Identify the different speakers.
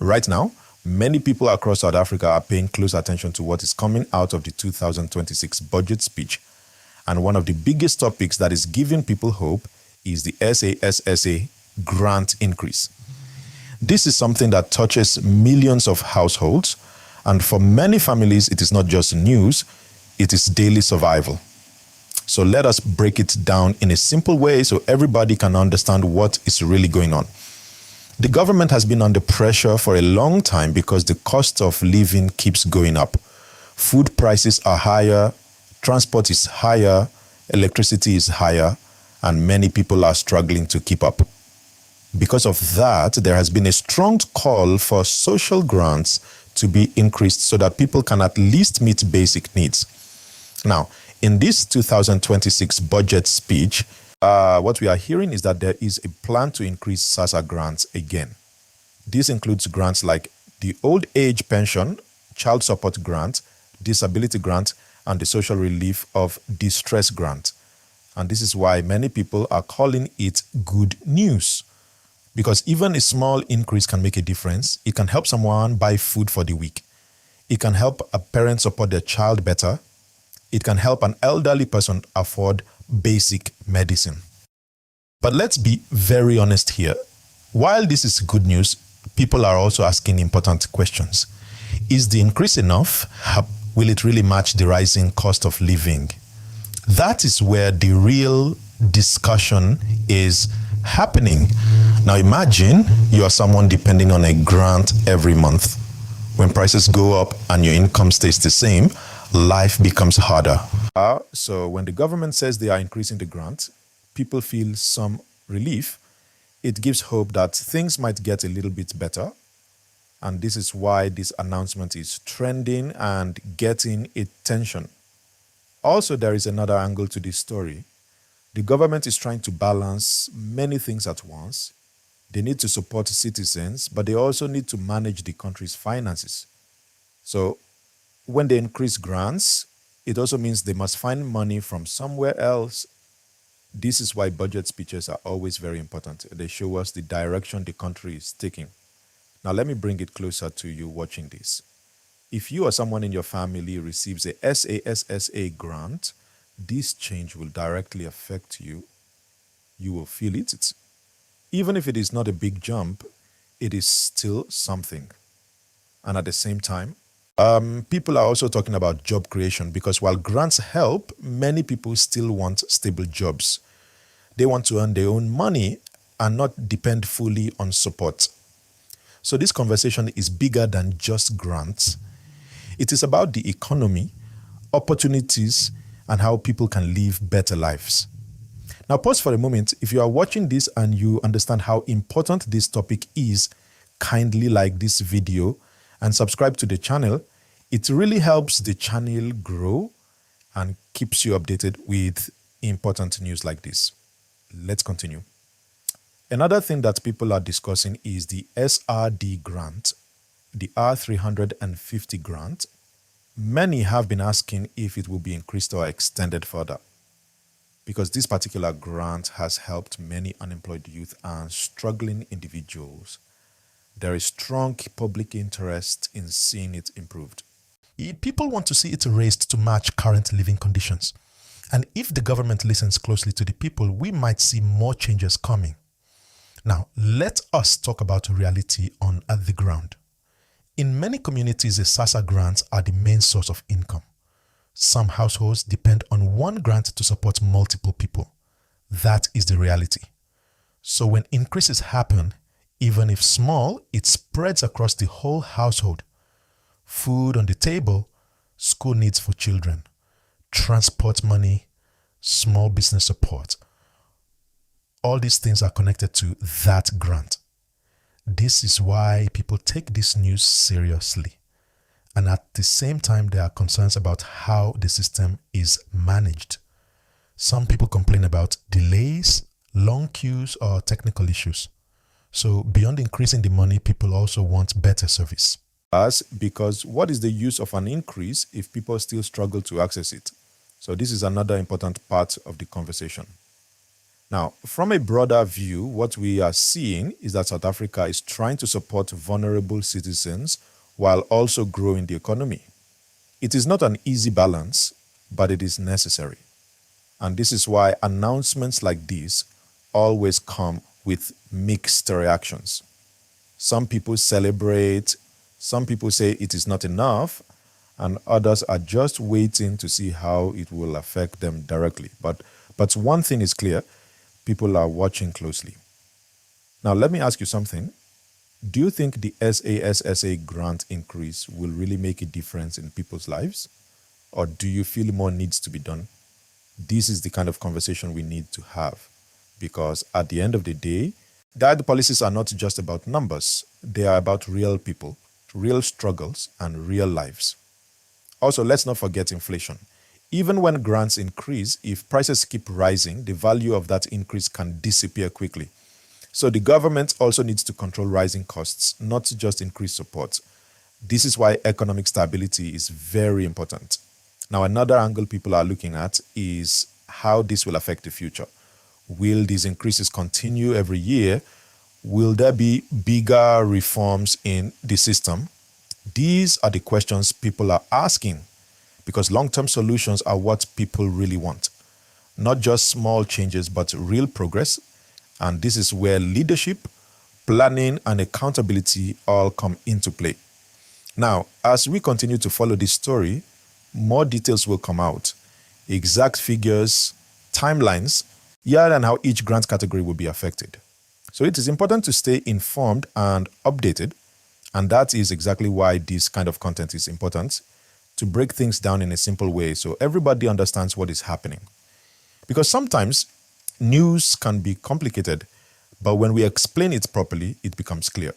Speaker 1: Right now, many people across South Africa are paying close attention to what is coming out of the 2026 budget speech. And one of the biggest topics that is giving people hope is the SASSA grant increase. This is something that touches millions of households, and for many families, it is not just news, it is daily survival. So let us break it down in a simple way so everybody can understand what is really going on. The government has been under pressure for a long time because the cost of living keeps going up. Food prices are higher, transport is higher, electricity is higher, and many people are struggling to keep up. Because of that, there has been a strong call for social grants to be increased so that people can at least meet basic needs. Now, in this 2026 budget speech, what we are hearing is that there is a plan to increase Sassa grants again. This includes grants like the old age pension, child support grant, disability grant, and the social relief of distress grant. And this is why many people are calling it good news. Because even a small increase can make a difference. It can help someone buy food for the week. It can help a parent support their child better. It can help an elderly person afford basic medicine. But let's be very honest here. While this is good news, people are also asking important questions. Is the increase enough? Will it really match the rising cost of living? That is where the real discussion is happening. Now imagine you are someone depending on a grant every month. When prices go up and your income stays the same, life becomes harder. So when the government says they are increasing the grant, people feel some relief. It gives hope that things might get a little bit better. And this is why this announcement is trending and getting attention. Also, there is another angle to this story. The government is trying to balance many things at once. They need to support citizens, but they also need to manage the country's finances. So when they increase grants, it also means they must find money from somewhere else. This is why budget speeches are always very important. They show us the direction the country is taking. Now, let me bring it closer to you watching this. If you or someone in your family receives a SASSA grant, this change will directly affect you. You will feel it. Even if it is not a big jump, it is still something. And at the same time, people are also talking about job creation because while grants help, many people still want stable jobs. They want to earn their own money and not depend fully on support. So this conversation is bigger than just grants. It is about the economy, opportunities, and how people can live better lives. Now pause for a moment. If you are watching this and you understand how important this topic is, kindly like this video and subscribe to the channel. It really helps the channel grow and keeps you updated with important news like this. Let's continue. Another thing that people are discussing is the SRD grant, the R350 grant. Many have been asking if it will be increased or extended further, because this particular grant has helped many unemployed youth and struggling individuals. There is strong public interest in seeing it improved. People want to see it raised to match current living conditions. And if the government listens closely to the people, we might see more changes coming. Now, let us talk about reality on the ground. In many communities, the Sassa grants are the main source of income. Some households depend on one grant to support multiple people. That is the reality. So when increases happen, even if small, it spreads across the whole household. Food on the table, school needs for children, transport money, small business support. All these things are connected to that grant. This is why people take this news seriously. And at the same time, there are concerns about how the system is managed. Some people complain about delays, long queues, or technical issues. So beyond increasing the money, people also want better service. Because what is the use of an increase if people still struggle to access it? So this is another important part of the conversation. Now, from a broader view, what we are seeing is that South Africa is trying to support vulnerable citizens while also growing the economy. It is not an easy balance, but it is necessary. And this is why announcements like this always come with mixed reactions. Some people celebrate, some people say it is not enough, and others are just waiting to see how it will affect them directly. But one thing is clear, people are watching closely. Now, let me ask you something. Do you think the SASSA grant increase will really make a difference in people's lives? Or do you feel more needs to be done? This is the kind of conversation we need to have, because at the end of the day, the policies are not just about numbers. They are about real people, real struggles, and real lives. Also, let's not forget inflation. Even when grants increase, if prices keep rising, the value of that increase can disappear quickly. So the government also needs to control rising costs, not just increase support. This is why economic stability is very important. Now, another angle people are looking at is how this will affect the future. Will these increases continue every year? Will there be bigger reforms in the system? These are the questions people are asking, because long-term solutions are what people really want. Not just small changes, but real progress. And this is where leadership, planning, and accountability all come into play. Now, as we continue to follow this story, more details will come out. Exact figures, timelines, and how each grant category will be affected. So it is important to stay informed and updated. And that is exactly why this kind of content is important, to break things down in a simple way so everybody understands what is happening. Because sometimes news can be complicated, but when we explain it properly, it becomes clear.